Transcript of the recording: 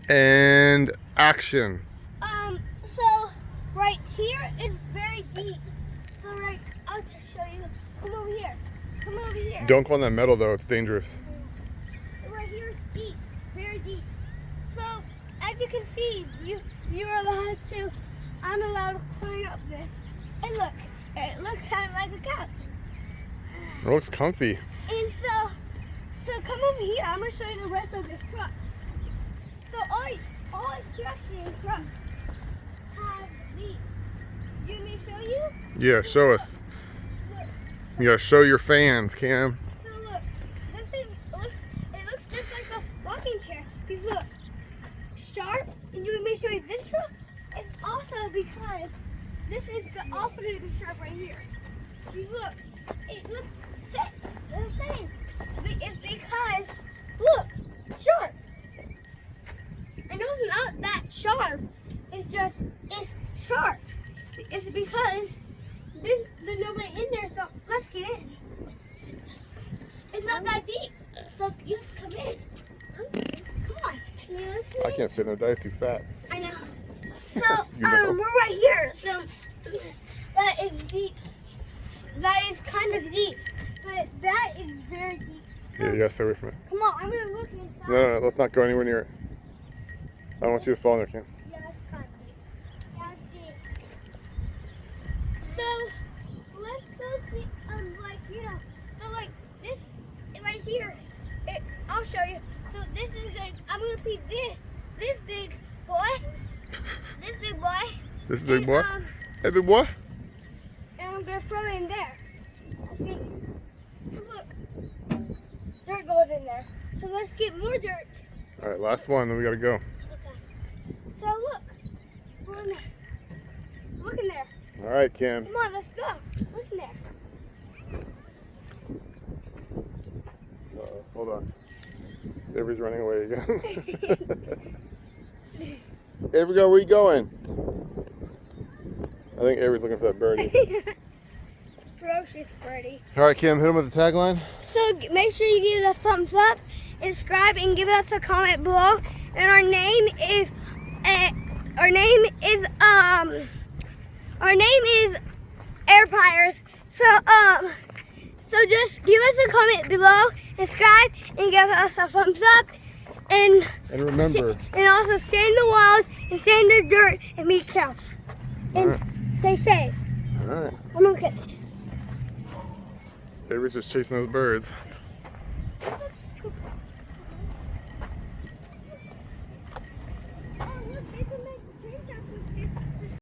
And action. So right here is very deep. So right, I'll just show you. Come over here. Come over here. Don't go on that metal though, it's dangerous. Right here is deep, very deep. So as you can see, you're allowed to. I'm allowed to climb up this. And look, it looks kind of like a couch. It looks comfy. And so come over here. I'm gonna show you the rest of this truck. So all extraction trucks have these. Do you want me to show you? Yeah, show us. Look. You gotta show your fans, Cam. So look, it looks just like a rocking chair. Because look, sharp. And you want me to show you this truck? It's also because this is the opposite of the sharp right here. You look, it looks the same. It's because look, sharp. I know it's not that sharp. It's sharp. It's because there's nobody in there, so let's get in. It's not that deep, so you come in. Come on. I can't fit in there, Daddy's too fat. I know. So You know. we're right here. So that is deep. That is kind of deep, but that is very deep. Yeah, you gotta stay away from it. Come on, I'm gonna look inside. No, let's not go anywhere near it. I don't want you to fall in there, Cam. Yeah, that's kind of deep. That's deep. So let's go see, so like this right here. I'll show you. So this is like I'm gonna put this big boy, this big boy. This big and, boy? Hey, big boy? And I'm gonna throw it in there. See? Look, dirt goes in there. So let's get more dirt. All right, last one, then we gotta go. Okay. So look, go in there. Look in there. All right, Cam. Come on, let's go. Look in there. Hold on. Avery's running away again. Avery, where are you going? I think Avery's looking for that birdie. Ferocious birdie. All right, Cam, hit him with the tagline. So make sure you give it a thumbs up, and subscribe, and give us a comment below. And our name is Airpires. So just give us a comment below, subscribe, and give us a thumbs up. And remember. And also stay in the wild and stay in the dirt and be careful. And stay safe. All right. I'm gonna look at this. Avery's just chasing those birds. Look